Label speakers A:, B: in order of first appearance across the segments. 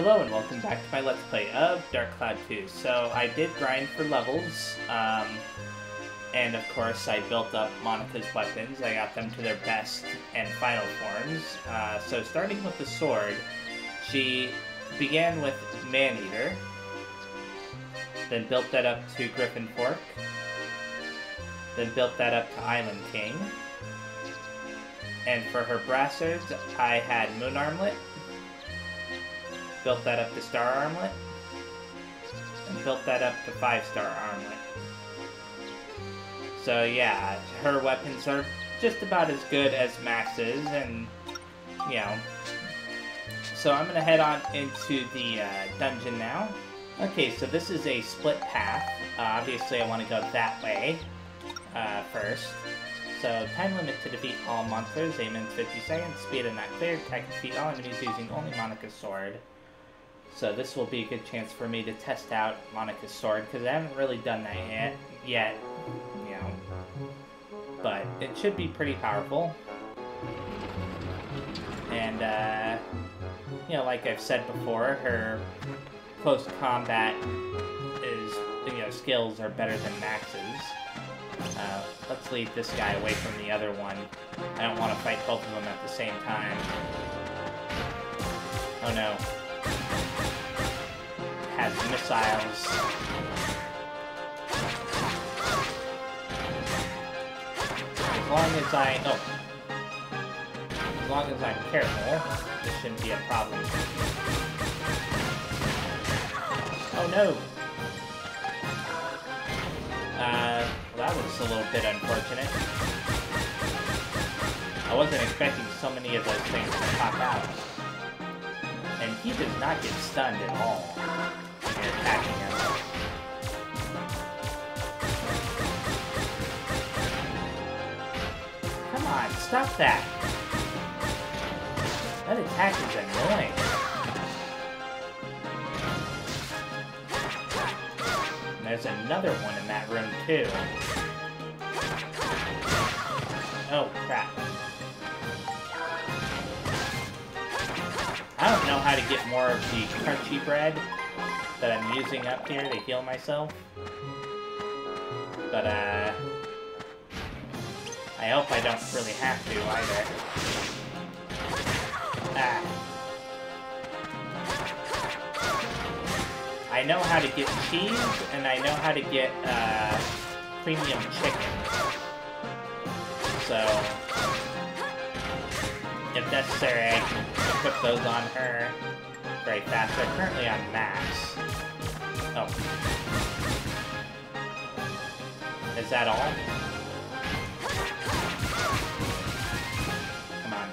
A: Hello and welcome back to my Let's Play of Dark Cloud 2. So I did grind for levels, and of course I built up Monica's weapons. I got them to their best and final forms. So starting with the sword, she began with Man-Eater, then built that up to Griffin Fork, then built that up to Island King, and for her brassards I had Moon Armlet, built that up to Star Armlet, and built that up to 5-star Armlet. So yeah, her weapons are just about as good as Max's, and, you know. So I'm gonna head on into the dungeon now. Okay, so this is a split path. Obviously I want to go that way first. So, time limit to defeat all monsters, 8 minutes 50 seconds, speed and not cleared, attack and defeat all enemies using only Monica's sword. So this will be a good chance for me to test out Monica's sword, because I haven't really done that yet, you know. But it should be pretty powerful. And, you know, like I've said before, her close combat is, you know, skills are better than Max's. Let's lead this guy away from the other one. I don't want to fight both of them at the same time. Oh no. Has missiles. As long as I'm careful, this shouldn't be a problem. Oh no! That was a little bit unfortunate. I wasn't expecting so many of those things to pop out. And he does not get stunned at all when you're attacking him. Come on, stop that! That attack is annoying. And there's another one in that room too. Oh crap. I don't know how to get more of the crunchy bread that I'm using up here to heal myself. But, I hope I don't really have to either. Ah. I know how to get cheese, and I know how to get, premium chicken. So, if necessary, I can equip those on her very fast. They're currently on max. Oh. Is that all? Come on.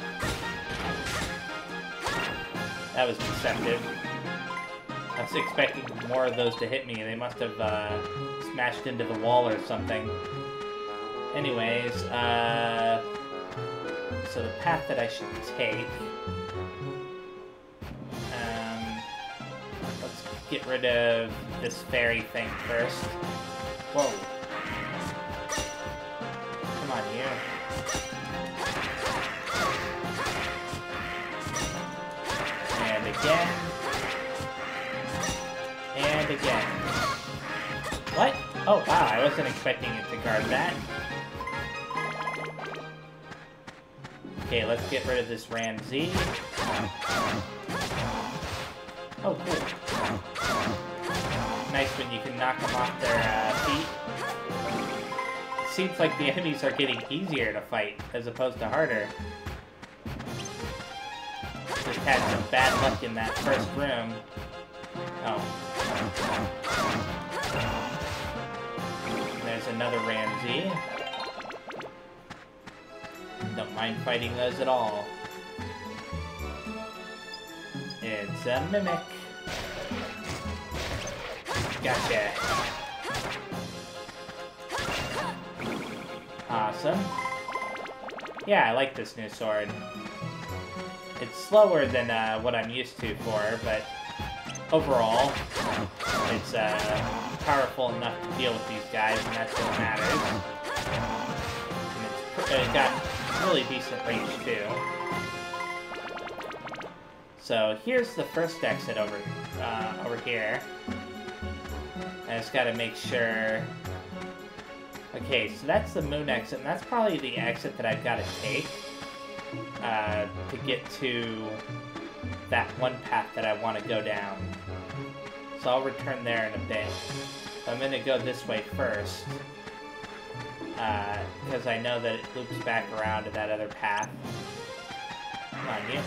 A: That was deceptive. I was expecting more of those to hit me. They must have smashed into the wall or something. Anyways, so the path that I should take, let's get rid of this fairy thing first. Whoa. Come on, you. And again. And again. What? Oh, wow, I wasn't expecting it to guard that. Okay, let's get rid of this Ramsey. Oh, cool. Nice when you can knock them off their feet. It seems like the enemies are getting easier to fight, as opposed to harder. Just had some bad luck in that first room. Oh. There's another Ramsey. Don't mind fighting those at all. It's a mimic. Gotcha. Awesome. Yeah, I like this new sword. It's slower than what I'm used to for her, but overall, it's powerful enough to deal with these guys, and that's what matters. And it's got really decent range too. So here's the first exit over here. I just gotta make sure... Okay, so that's the moon exit, and that's probably the exit that I've gotta take to get to that one path that I want to go down. So I'll return there in a bit. I'm gonna go this way first, because I know that it loops back around to that other path. Come on, you.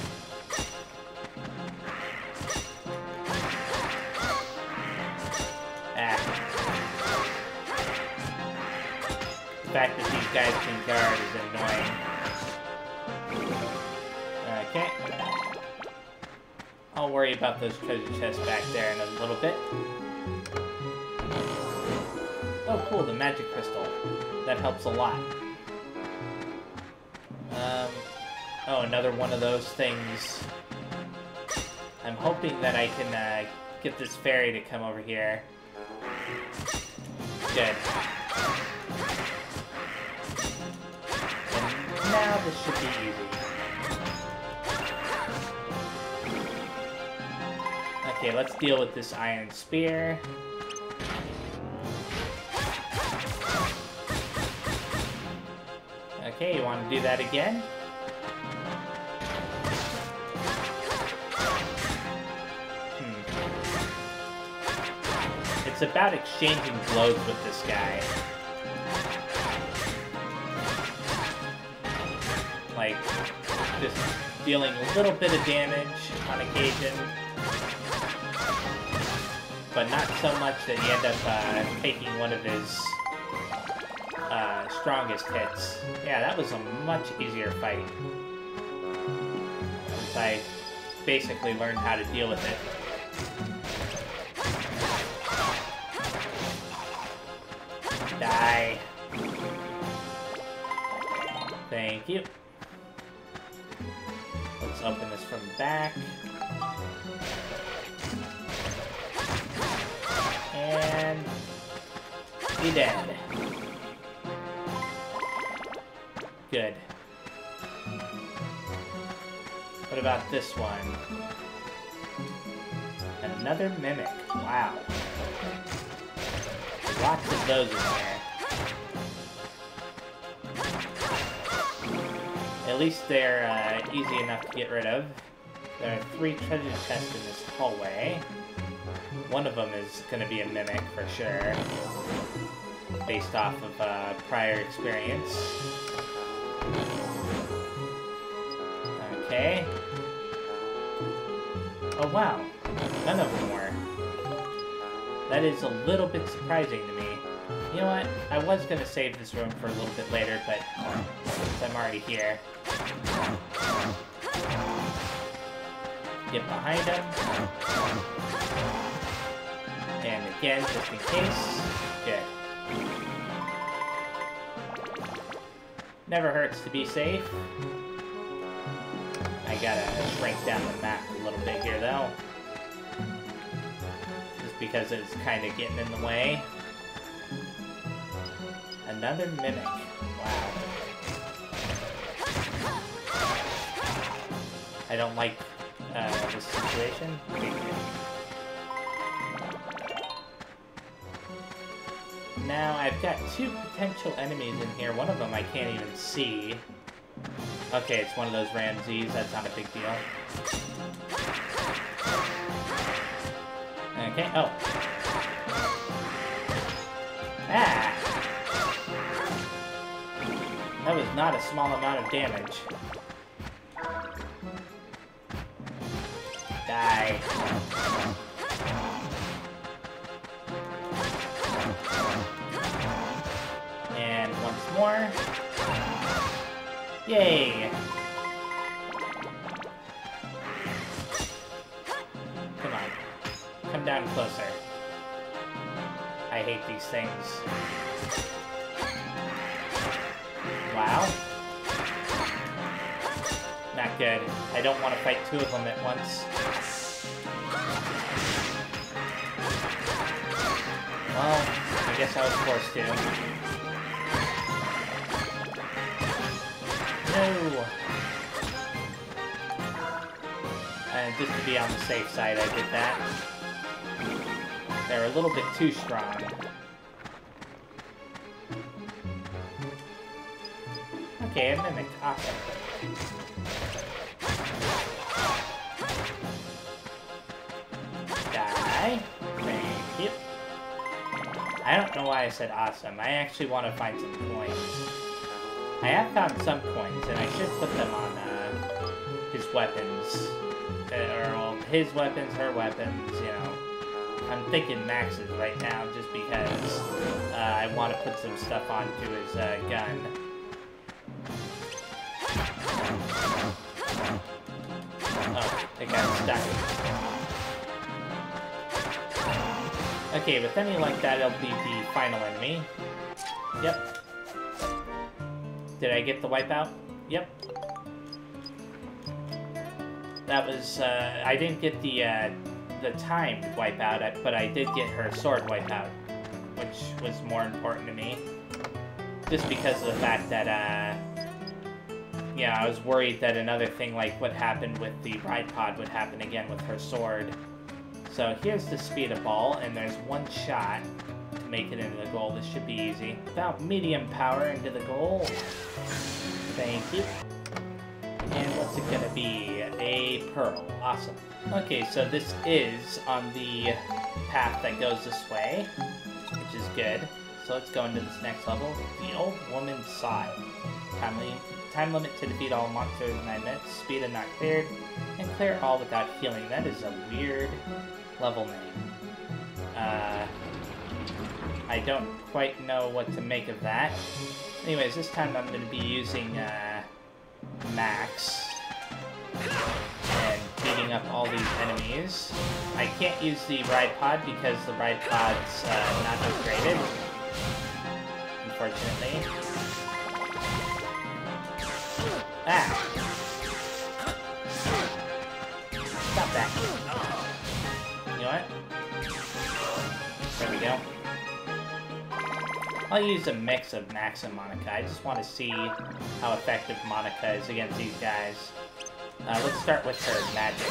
A: The fact that these guys can guard is annoying. Okay. I'll worry about those treasure chests back there in a little bit. Oh, cool, the magic crystal. That helps a lot. Oh, another one of those things. I'm hoping that I can get this fairy to come over here. Good. And now this should be easy. Okay, let's deal with this iron spear. Okay, you want to do that again? It's about exchanging blows with this guy. Like, just dealing a little bit of damage on occasion, but not so much that you end up taking one of his strongest hits. Yeah, that was a much easier fight. Since I basically learned how to deal with it. Die. Thank you. Let's open this from the back. And... be dead. Good. What about this one? Another mimic. Wow. Lots of those in there. At least they're easy enough to get rid of. There are 3 treasure chests in this hallway. One of them is going to be a mimic for sure, based off of prior experience. Okay. Oh wow, none of them were. That is a little bit surprising to me. You know what? I was going to save this room for a little bit later, but since I'm already here. Get behind him. And again, just in case. Good. Never hurts to be safe. I gotta shrink down the map a little bit here, though. Because it's kind of getting in the way. Another mimic. Wow. I don't like this situation. Now, I've got 2 potential enemies in here. One of them I can't even see. Okay, it's one of those Ramses. That's not a big deal. Okay, oh. Ah! That was not a small amount of damage. Die. And once more. Yay! Come on. Come down closer. I hate these things. Wow. Not good. I don't want to fight 2 of them at once. Well, I guess I was forced to. No! And Just to be on the safe side, I did that. They're a little bit too strong. Okay, a mimic. Awesome. Die. Thank you. I don't know why I said awesome. I actually want to find some coins. I have found some coins, and I should put them on his weapons. Or his weapons, her weapons, you know. I'm thinking Max's right now, just because I want to put some stuff onto his gun. Oh, it got stuck. Okay, with any like that, it'll be the final enemy. Yep. Did I get the wipeout? Yep. That was, I didn't get the timed wipeout, but I did get her sword wipeout, which was more important to me. Just because of the fact that, yeah, I was worried that another thing like what happened with the ride pod would happen again with her sword. So here's the speed of ball, and there's one shot to make it into the goal. This should be easy. About medium power into the goal. Thank you. And what's it gonna be? A pearl. Awesome. Okay, so this is on the path that goes this way, which is good. So let's go into this next level. The Old Woman's Sigh. Time limit to defeat all monsters in 9 minutes. Speed and not cleared. And clear all without healing. That is a weird level name. I don't quite know what to make of that. Anyways, this time I'm going to be using Max and beating up all these enemies. I can't use the ride pod because the ride pod's not upgraded, unfortunately. Ah! Stop that. You know what? There we go. I'll use a mix of Max and Monica. I just want to see how effective Monica is against these guys. Let's start with her magic.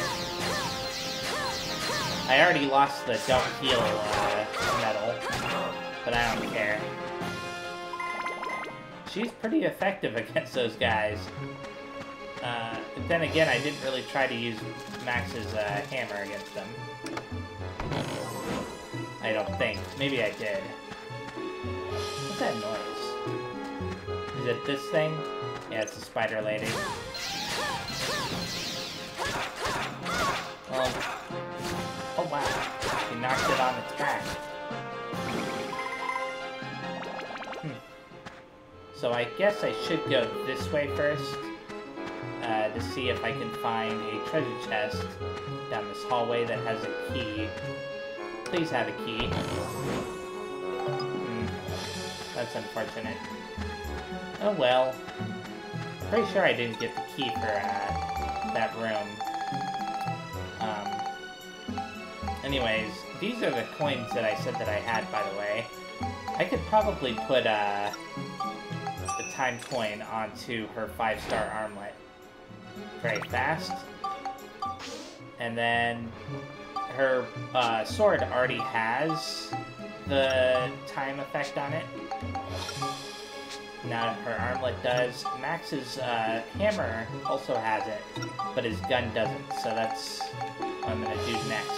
A: I already lost the don't heal medal, but I don't care. She's pretty effective against those guys. But then again, I didn't really try to use Max's hammer against them. I don't think. Maybe I did. What's that noise? Is it this thing? Yeah, it's the spider lady. Well, oh wow, she knocked it on its back. So I guess I should go this way first, to see if I can find a treasure chest down this hallway that has a key. Please have a key. That's unfortunate. Oh well. Pretty sure I didn't get the key for that room. Anyways, these are the coins that I said that I had, by the way. I could probably put the time coin onto her 5-star armlet very fast. And then her sword already has the time effect on it. Now her armlet does. Max's hammer also has it, but his gun doesn't, so that's what I'm going to do next.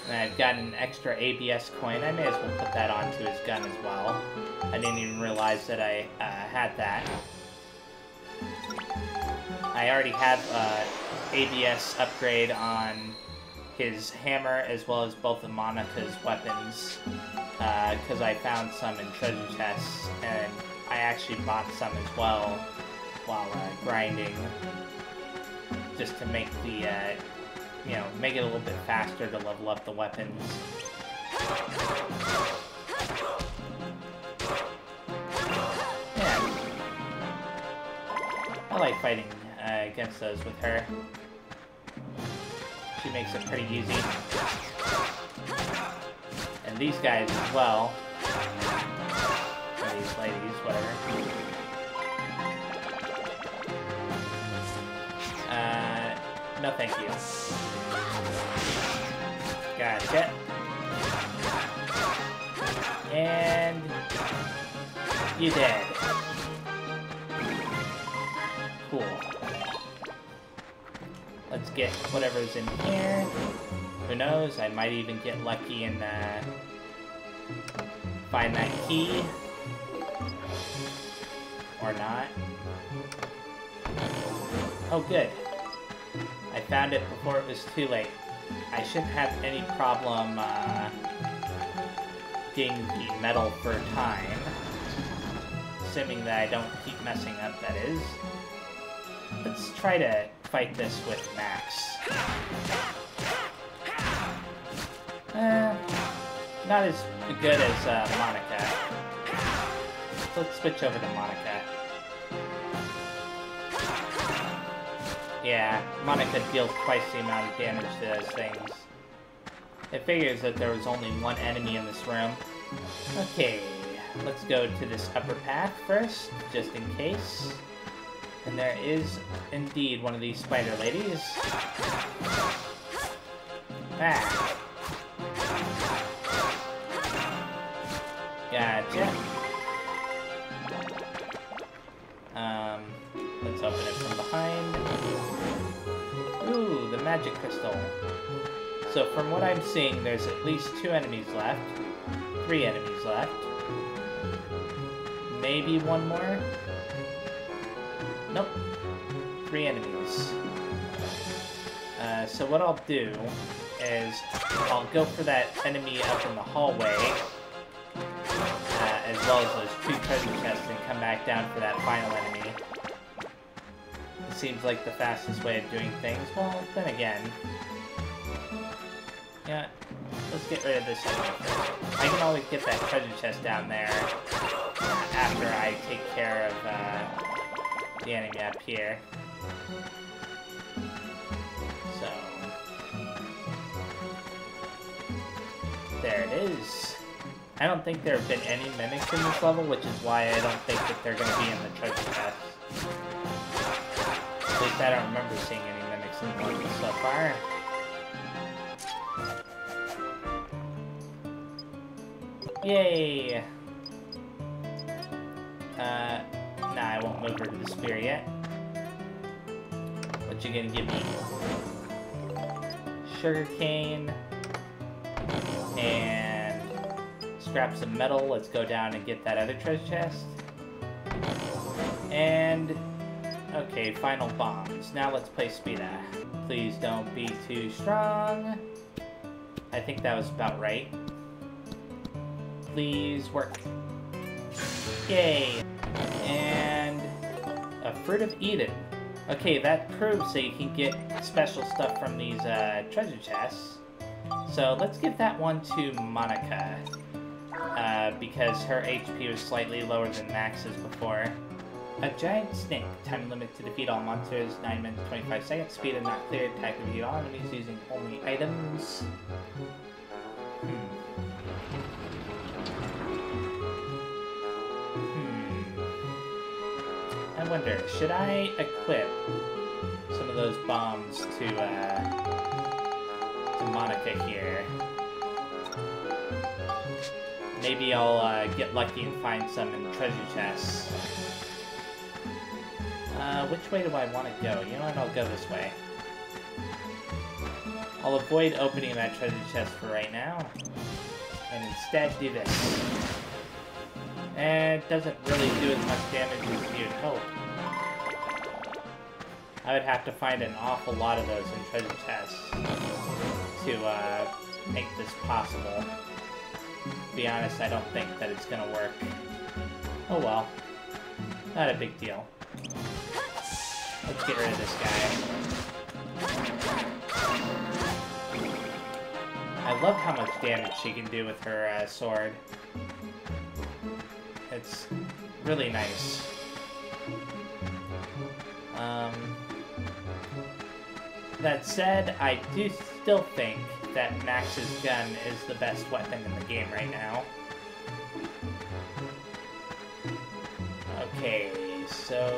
A: And I've got an extra ABS coin. I may as well put that onto his gun as well. I didn't even realize that I had that. I already have ABS upgrade on his hammer as well as both of Monica's weapons, because I found some in treasure chests, and I actually bought some as well while grinding, just to make the, you know, make it a little bit faster to level up the weapons. Yeah. I like fighting against those with her. She makes it pretty easy. And these guys as well. Or these ladies, whatever. No thank you. Gotcha. And... you dead. Cool. Let's get whatever's in here. Who knows? I might even get lucky and find that key. Or not. Oh, good. I found it before it was too late. I shouldn't have any problem getting the medal for time. Assuming that I don't keep messing up, that is. Let's try to fight this with Max. Not as good as Monica. Let's switch over to Monica. Yeah, Monica deals twice the amount of damage to those things. It figures that there was only one enemy in this room. Okay, let's go to this upper path first, just in case. And there is indeed one of these spider ladies. Ah. Gotcha. Let's open it from behind. Ooh, the magic crystal. So from what I'm seeing, there's at least 2 enemies left. 3 enemies left. Maybe one more? Nope. 3 enemies. So what I'll do is I'll go for that enemy up in the hallway, as well as those 2 treasure chests, and come back down for that final enemy. It seems like the fastest way of doing things. Well, then again... yeah, let's get rid of this enemy first. I can always get that treasure chest down there after I take care of the enemy up here. So... there it is. I don't think there have been any mimics in this level, which is why I don't think that they're going to be in the treasure chest. At least I don't remember seeing any mimics in the level so far. Yay! Nah, I won't move her to the spear yet. What you gonna give me? Sugarcane. And scraps of metal. Let's go down and get that other treasure chest. And... okay, final bombs. Now let's play Speeda. Please don't be too strong. I think that was about right. Please work. Yay! And a Fruit of Eden. Okay, that proves that you can get special stuff from these treasure chests. So let's give that one to Monica. Because her HP was slightly lower than Max's before. A giant snake. Time limit to defeat all monsters, 9 minutes 25 seconds. Speed and not cleared. Attack to defeat all enemies using only items. I wonder, should I equip some of those bombs to Monica here? Maybe I'll get lucky and find some in the treasure chests. Which way do I want to go? You know what, I'll go this way. I'll avoid opening that treasure chest for right now, and instead do this. And it doesn't really do as much damage as you'd hope. I would have to find an awful lot of those in treasure chests to make this possible. To be honest, I don't think that it's gonna work. Oh well. Not a big deal. Let's get rid of this guy. I love how much damage she can do with her sword. It's really nice. That said, I do still think that Max's gun is the best weapon in the game right now. Okay, so...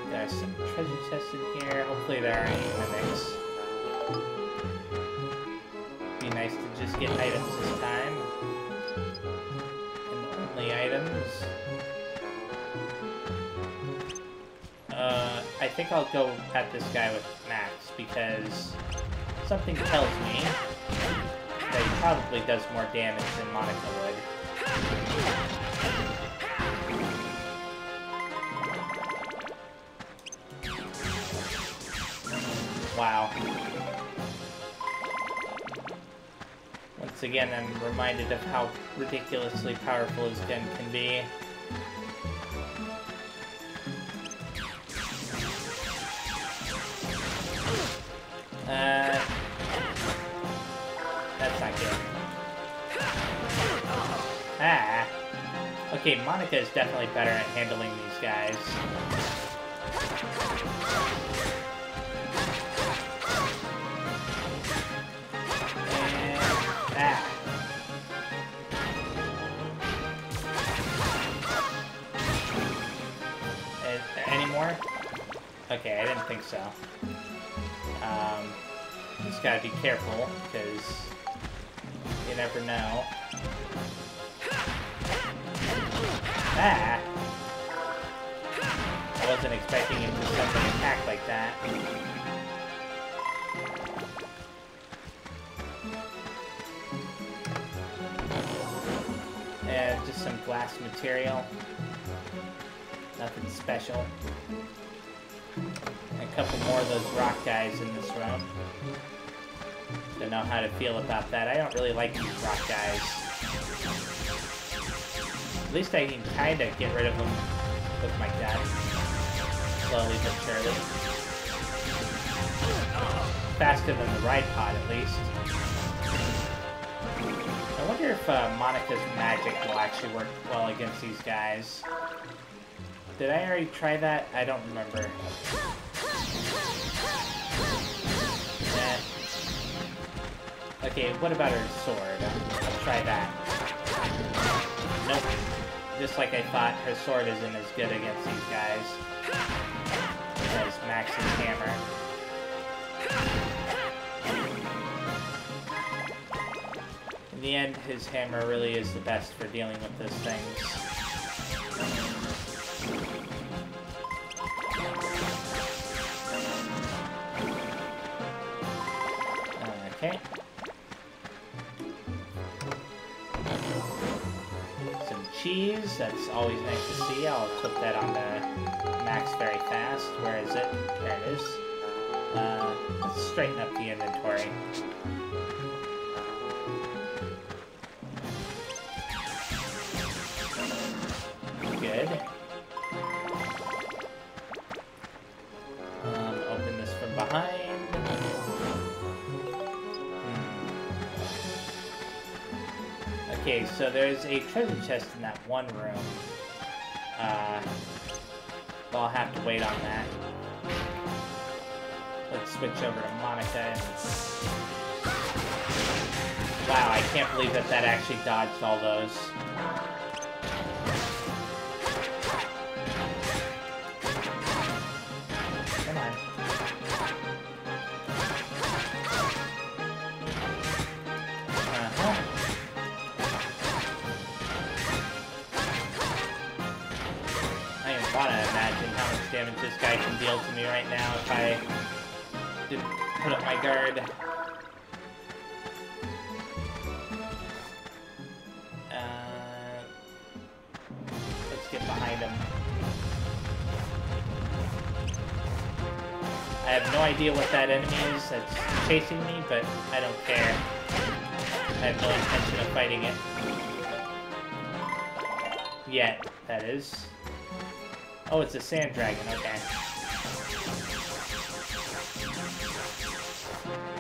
A: do I There's some treasure chests in here. Hopefully there are any mimics. Be nice to just get items this time. And only items. I think I'll go at this guy with Max because something tells me that he probably does more damage than Monica would. Wow. Once again, I'm reminded of how ridiculously powerful his gun can be. That's not good. Ah. Okay, Monica is definitely better at handling these guys. Any more? Okay, I didn't think so. Just gotta be careful, because you never know. Ah! I wasn't expecting him to suddenly attack like that. And just some glass material. Nothing special. And a couple more of those rock guys in this room. Don't know how to feel about that. I don't really like these rock guys. At least I can kind of get rid of them with my gun. Slowly but surely. Faster than the ride pod, at least. I wonder if Monica's magic will actually work well against these guys. Did I already try that? I don't remember. Okay, what about her sword? I'll try that. Nope. Just like I thought, her sword isn't as good against these guys as Max's hammer. In the end, his hammer really is the best for dealing with those things. Okay. Some cheese, that's always nice to see. I'll put that on the Max very fast. Where is it? There it is. Let's straighten up the inventory. Good. Open this from behind. Okay, so there's a treasure chest in that one room. But I'll have to wait on that. Let's switch over to Monica. Wow, I can't believe that that actually dodged all those. Come on. I want to imagine how much damage this guy can deal to me right now if I didn't put up my guard. Let's get behind him. I have no idea what that enemy is that's chasing me, but I don't care. I have no intention of fighting it. Yet, that is. Oh, it's a sand dragon, okay.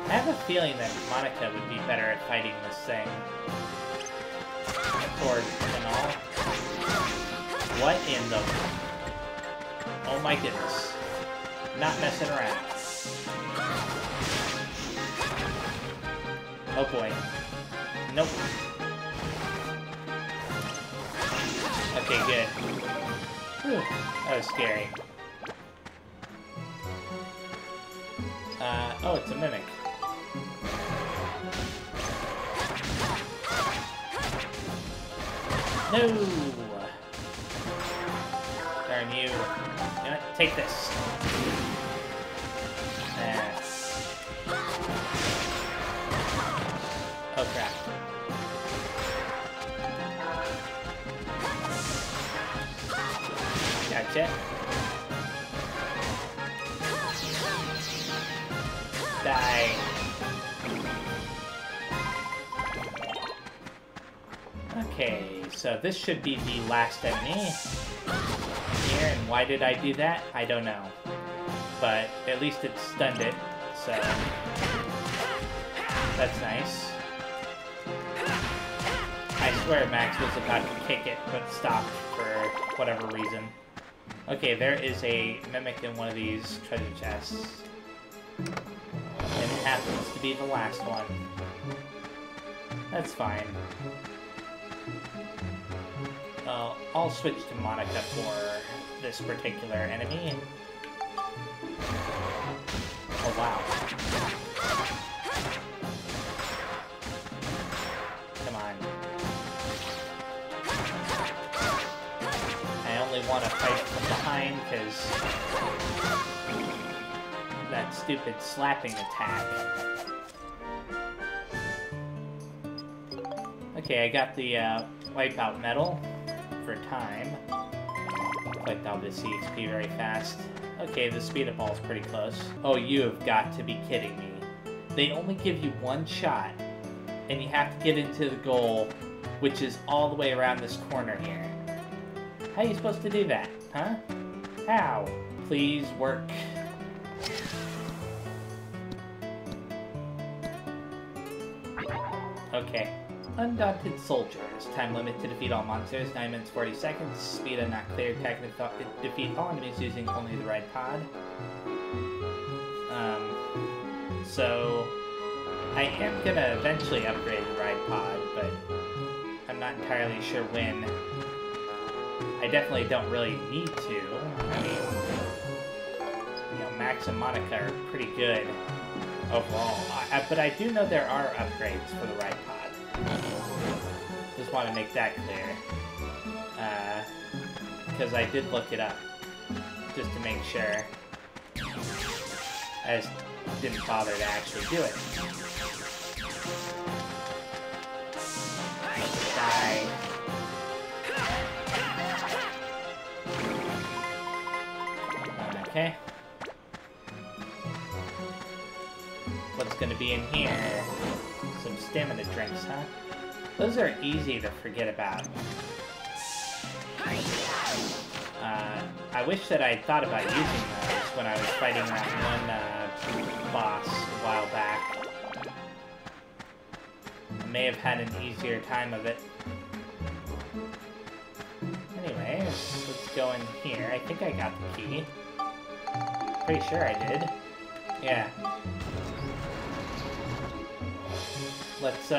A: I have a feeling that Monica would be better at fighting this thing. Sword and all. What in the... Oh my goodness. Not messing around. Oh boy. Nope. Okay, good. Whew, that was scary. Oh, it's a mimic. No! Darn you. You know what? Take this. Oh, crap. Gotcha. Die. Okay, so this should be the last enemy here, and why did I do that? I don't know. But at least it stunned it, so that's nice. I swear Max was about to kick it, but stopped for whatever reason. Okay, there is a mimic in one of these treasure chests. And it happens to be the last one. That's fine. I'll switch to Monica for this particular enemy. Oh, wow. Come on. I only want to fight from behind because that stupid slapping attack. Okay, I got the wipeout medal for time. Clicked on the CXP very fast. Okay, the speed up ball is pretty close. Oh, you have got to be kidding me. They only give you one shot, and you have to get into the goal, which is all the way around this corner here. How are you supposed to do that, huh? How? Please work. Okay. Undaunted Soldiers. Time limit to defeat all monsters, 9 minutes 40 seconds. Speed and not clear. Attack and defeat all enemies using only the right pod. So I am gonna eventually upgrade the right pod, but I'm not entirely sure when. I definitely don't really need to. I mean, you know, Max and Monica are pretty good overall. But I do know there are upgrades for the right pod. Just want to make that clear. Because I did look it up. Just to make sure. I just didn't bother to actually do it. Die. Okay. What's gonna be in here? Some stamina drinks, huh? Those are easy to forget about. I wish that I'd thought about using those when I was fighting that one boss a while back. I may have had an easier time of it. Anyway, let's go in here. I think I got the key. Pretty sure I did. Yeah. Let's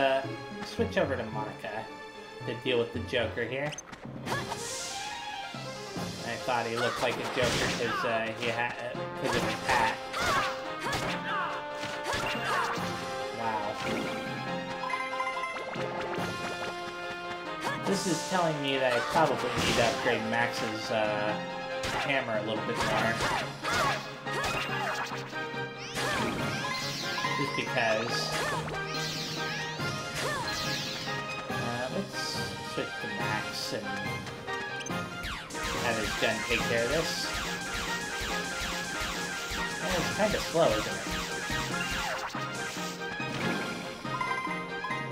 A: switch over to Monica to deal with the Joker here. I thought he looked like a Joker because of his hat. Wow. This is telling me that I probably need to upgrade Max's hammer a little bit more. Just because. Let's switch to Max and have his gun take care of this. Oh, it's kind of slow, isn't it?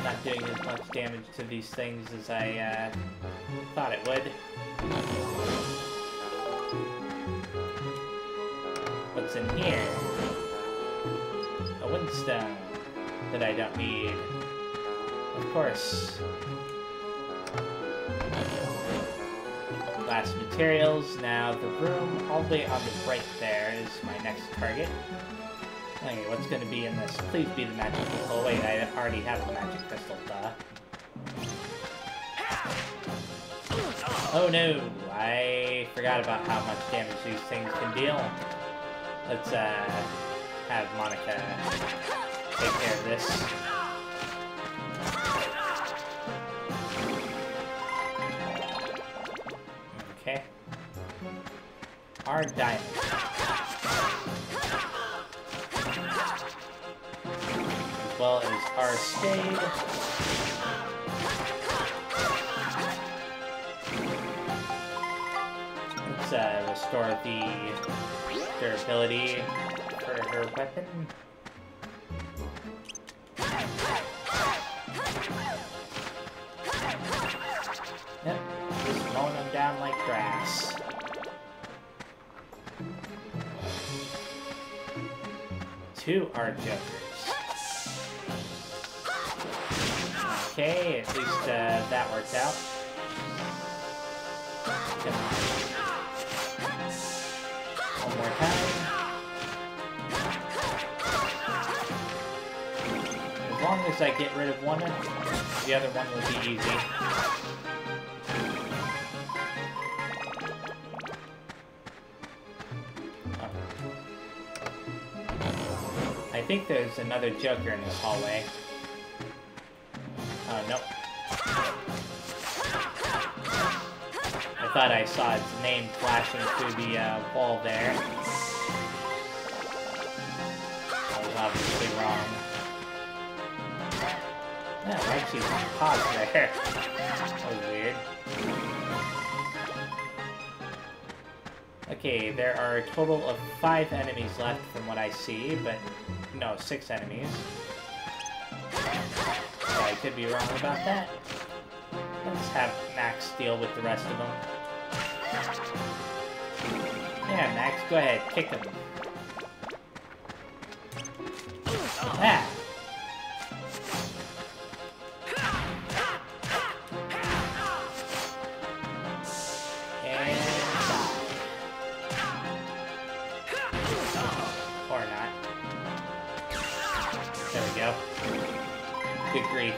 A: Not doing as much damage to these things as I thought it would. What's in here? A windstone that I don't need. Of course. Glass materials. Now the room all the way on the right there is my next target. Okay, what's going to be in this? Please be the magic crystal. Oh wait, I already have the magic crystal, duh. Oh no! I forgot about how much damage these things can deal. Let's have Monica take care of this. Okay. Our diamond. As well as our spade. Let's restore the durability for her weapon. Yep, just mowing them down like grass. Two are jokers. Okay, at least that worked out. Come on. One more time. As long as I get rid of one, the other one will be easy. I think there's another Joker in this hallway. Oh, nope. I thought I saw its name flashing through the wall there. I was obviously wrong. Yeah, why'd she pause there? That was weird. Okay, there are a total of 5 enemies left from what I see, but no, 6 enemies. So I could be wrong about that. Let's have Max deal with the rest of them. Yeah, Max, go ahead, kick him. Ah! Good grief.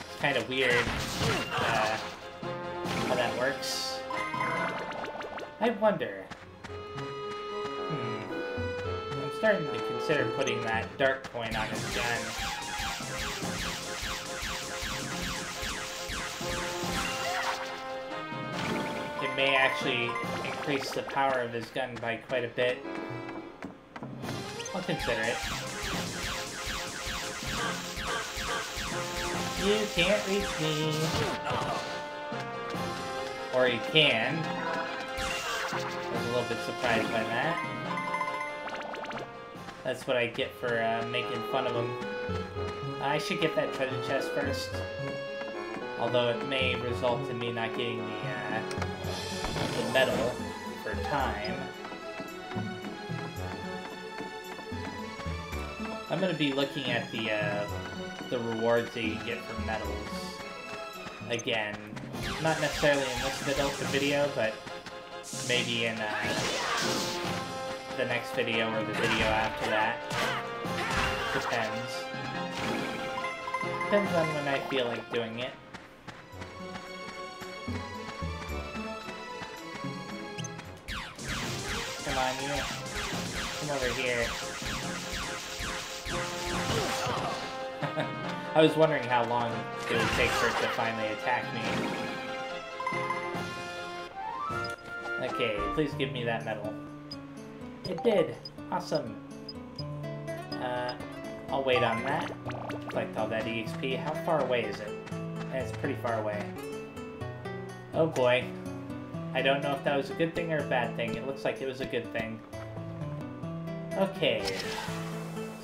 A: It's kind of weird how that works. I wonder. I'm starting to consider putting that dark coin on his gun. It may actually increase the power of his gun by quite a bit. I'll consider it. You can't reach me. Or he can. I was a little bit surprised by that. That's what I get for making fun of him. I should get that treasure chest first. Although it may result in me not getting the medal for time. I'm gonna be looking at the rewards that you get from medals again. Not necessarily in this video, but maybe in the next video or the video after that. Depends. Depends on when I feel like doing it. Come on, you. Come over here. I was wondering how long it would take for it to finally attack me. Okay, please give me that medal. It did! Awesome! I'll wait on that. Collect all that EXP. How far away is it? It's pretty far away. Oh boy. I don't know if that was a good thing or a bad thing. It looks like it was a good thing. Okay.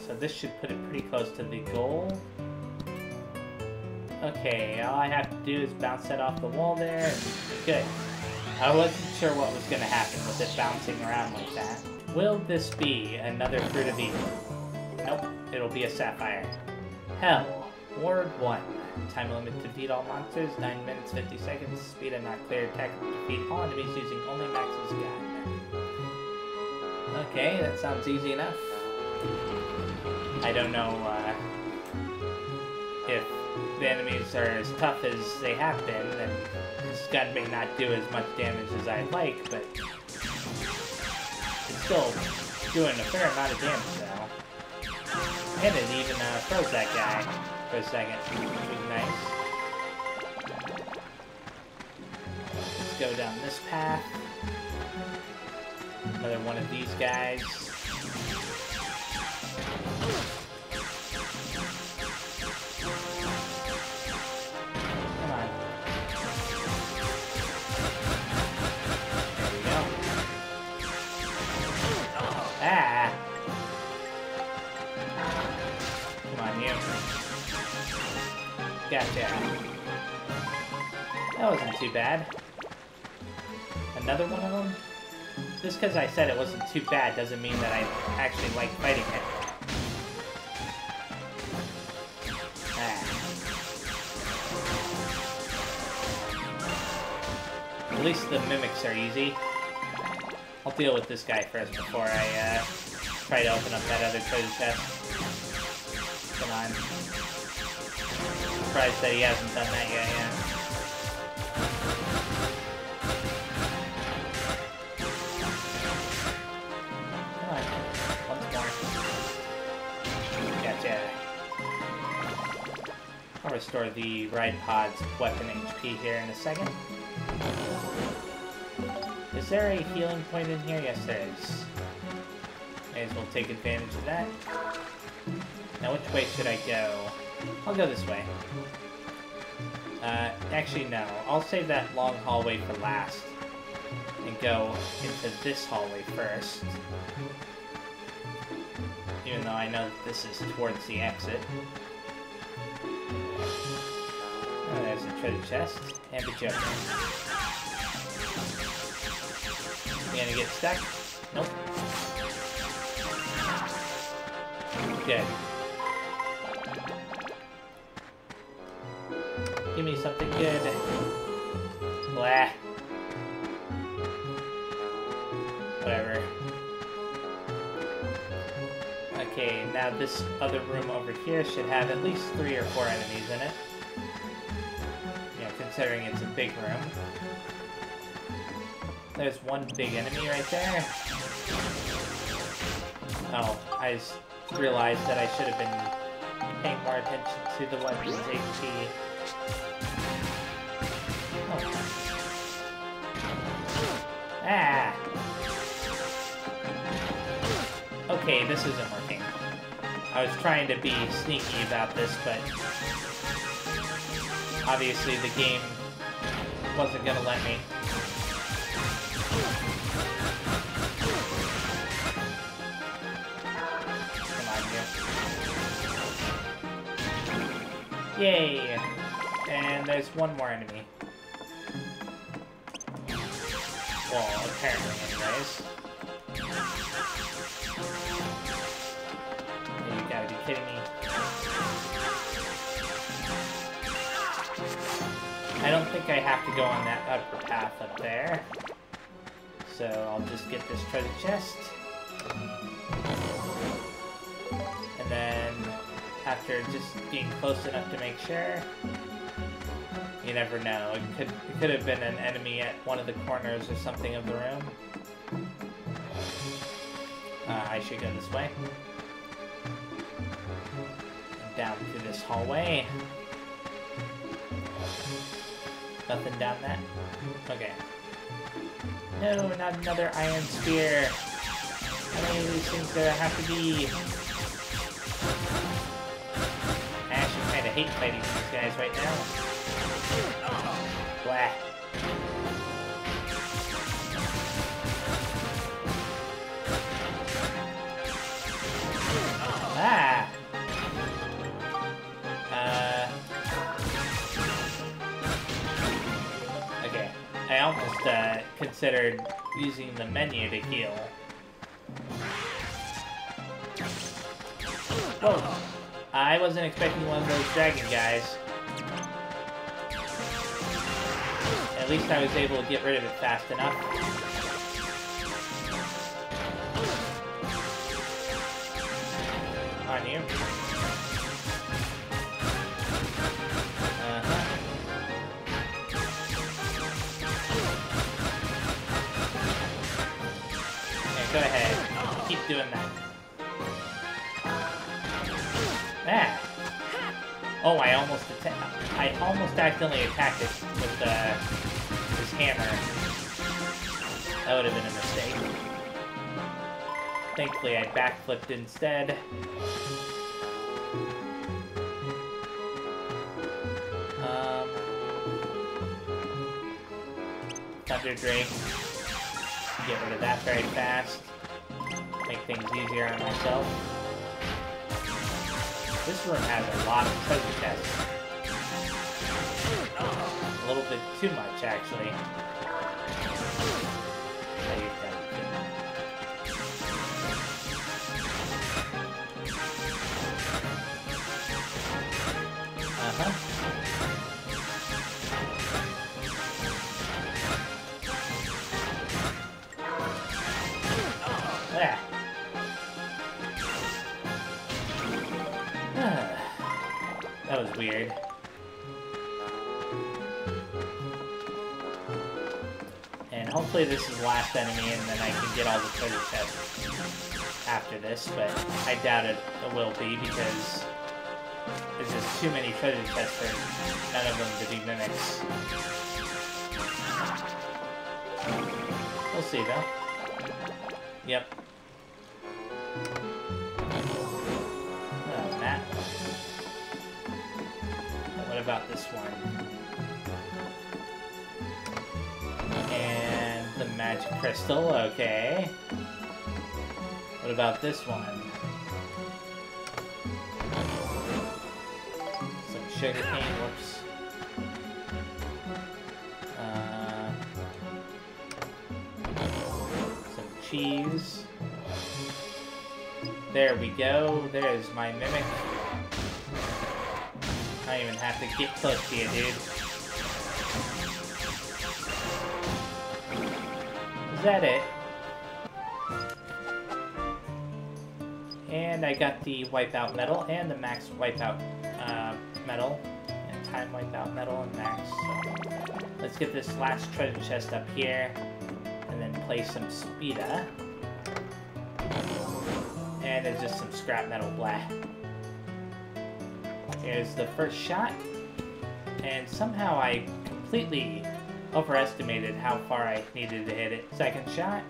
A: So this should put it pretty close to the goal. Okay, all I have to do is bounce that off the wall there. Good. I wasn't sure what was going to happen with it bouncing around like that. Will this be another Fruit of Evil? Nope, it'll be a Sapphire. Hell, Ward 1. Time limit to defeat all monsters, 9 minutes 50 seconds. Speed and not clear attack to defeat all enemies using only Max's gun. Okay, that sounds easy enough. I don't know if the enemies are as tough as they have been, and this gun may not do as much damage as I'd like, but it's still doing a fair amount of damage now. And it even froze that guy for a second, which was nice. Let's go down this path. Another one of these guys. Come on. There we go. Ah! Come on, you. Gotcha. That wasn't too bad. Another one of them? Just because I said it wasn't too bad doesn't mean that I actually like fighting it. Ah. At least the mimics are easy. I'll deal with this guy first before I try to open up that other treasure chest. Come on. Surprised that he hasn't done that yet, yeah. I'll restore the ride pod's weapon HP here in a second. Is there a healing point in here? Yes, there is. May as well take advantage of that. Now, which way should I go? I'll go this way. Actually, no. I'll save that long hallway for last. And go into this hallway first. Even though I know that this is towards the exit. Oh, there's a treasure chest and a joker. You gonna get stuck? Nope. Good. Give me something good. Blah. Whatever. Okay, now this other room over here should have at least 3 or 4 enemies in it. You know, considering it's a big room. There's one big enemy right there. Oh, I just realized that I should have been paying more attention to the weapon's HP. Oh. Ah! Okay, this isn't working. I was trying to be sneaky about this, but obviously the game wasn't gonna let me. Come on, you. Yay! And there's one more enemy. Well, apparently anyways. You gotta be kidding me. I don't think I have to go on that upper path up there. So I'll just get this treasure chest. And then, after just being close enough to make sure, you never know. It could have been an enemy at one of the corners or something of the room. I should go this way. And down through this hallway. Nothing down that? Okay. No, not another iron spear. How many of these things do I have to be? I actually kind of hate fighting these guys right now. Blah. Ah! Okay. I almost considered using the menu to heal. Whoa! I wasn't expecting one of those dragon guys. At least I was able to get rid of it fast enough. On you. Go ahead. Keep doing that. Ah! Oh, I almost accidentally attacked it with his hammer. That would have been a mistake. Thankfully, I backflipped instead. Thunder Drake. Get rid of that very fast. Make things easier on myself. This room has a lot of treasure chests. A little bit too much, actually. Uh-huh. That was weird. And hopefully this is the last enemy and then I can get all the treasure chests after this, but I doubt it will be because there's just too many treasure chests for none of them to be mimics. We'll see though. Yep. What about this one? And the magic crystal, okay. What about this one? Some sugar cane, whoops. Some cheese. There we go, there's my mimic. I don't even have to get close to you, dude. Is that it? And I got the wipeout medal and the max wipeout medal. And time wipeout medal and max. So let's get this last treasure chest up here. And then play some speeda. And there's just some scrap metal blah. Here's the first shot, and somehow I completely overestimated how far I needed to hit it. Second shot,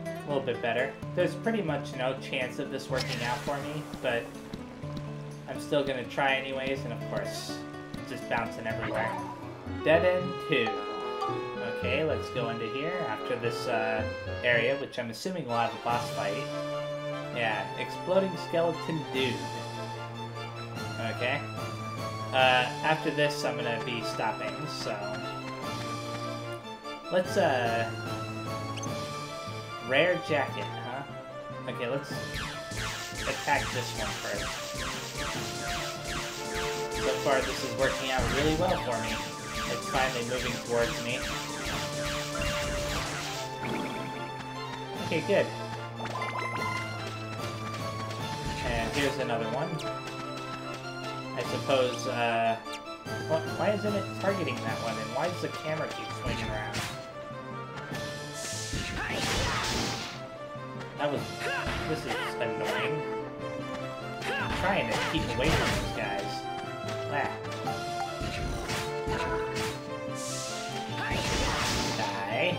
A: a little bit better. There's pretty much no chance of this working out for me, but I'm still going to try anyways, and of course, just bouncing everywhere. Dead End 2. Okay, let's go into here after this area, which I'm assuming will have a boss fight. Yeah, exploding skeleton dude. Okay. After this, I'm gonna be stopping, so... Let's, rare jacket, huh? Okay, let's attack this one first. So far, this is working out really well for me. It's finally moving towards me. Okay, good. And here's another one. I suppose, why isn't it targeting that one? And why does the camera keep swinging around? This is annoying. I'm trying to keep away from these guys. Ah. Die.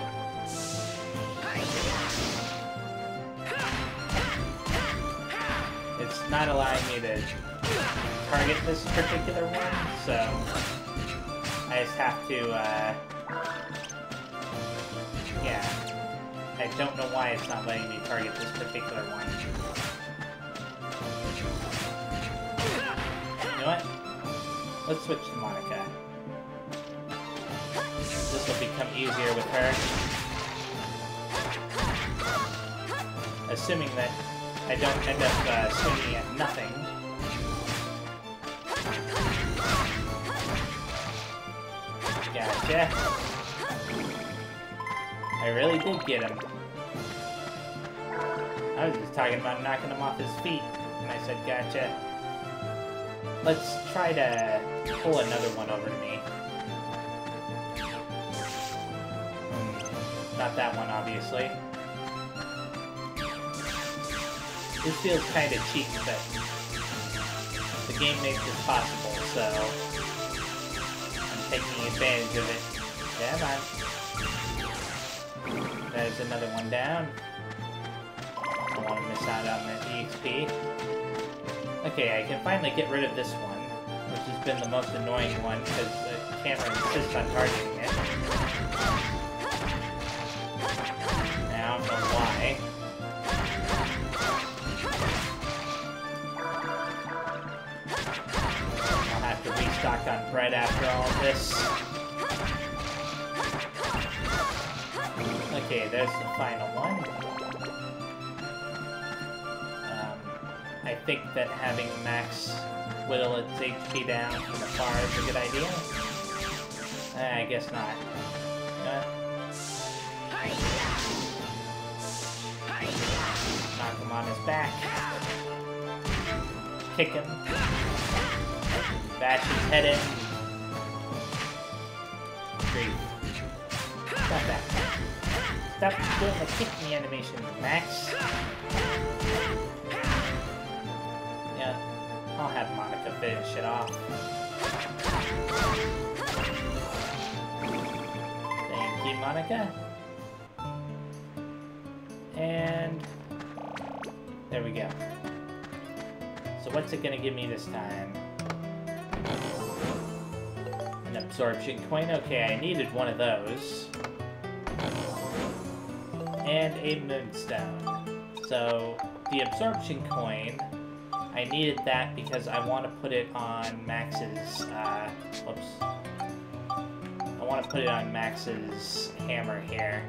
A: It's not allowing me to target this particular one, so I just have to, yeah. I don't know why it's not letting me target this particular one. You know what? Let's switch to Monica. This will become easier with her. Assuming that I don't end up swinging at nothing. Gotcha. I really did get him. I was just talking about knocking him off his feet, and I said gotcha. Let's try to pull another one over to me. not that one, obviously. This feels kind of cheap, but the game makes this possible, so I'm taking advantage of it. Come on. There's another one down. Don't want to miss out on the EXP. Okay, I can finally get rid of this one, which has been the most annoying one because the camera insists on targeting it. Now, I don't know why. I'll have to restock on bread after all of this. Okay, there's the final one. I think that having Max whittle its HP down from afar is a good idea. I guess not. Knock him on his back. Kick him. Bash his head in. Great. Stop that. Stop doing the kick me animation, Max. Yeah, I'll have Monica finish it off. Thank you, Monica. And there we go. So what's it gonna give me this time? An absorption coin. Okay, I needed one of those. And a moonstone. So the absorption coin, I needed that because I want to put it on Max's, whoops. I want to put it on Max's hammer here.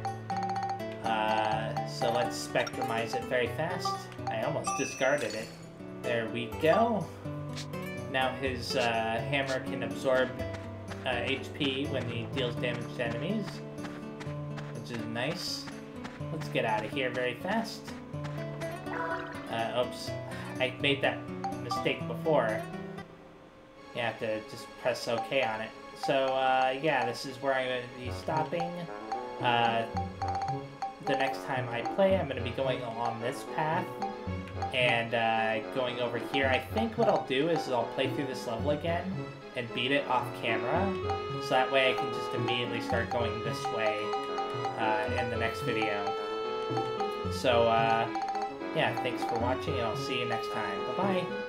A: So let's spectrumize it very fast. I almost discarded it. There we go. Now his hammer can absorb HP when he deals damage to enemies, which is nice. Let's get out of here very fast. Oops. I made that mistake before. You have to just press OK on it. So, yeah, this is where I'm going to be stopping. The next time I play, I'm going to be going along this path and going over here. I think what I'll do is I'll play through this level again and beat it off camera. So that way I can just immediately start going this way in the next video. So, yeah, thanks for watching, and I'll see you next time. Bye-bye!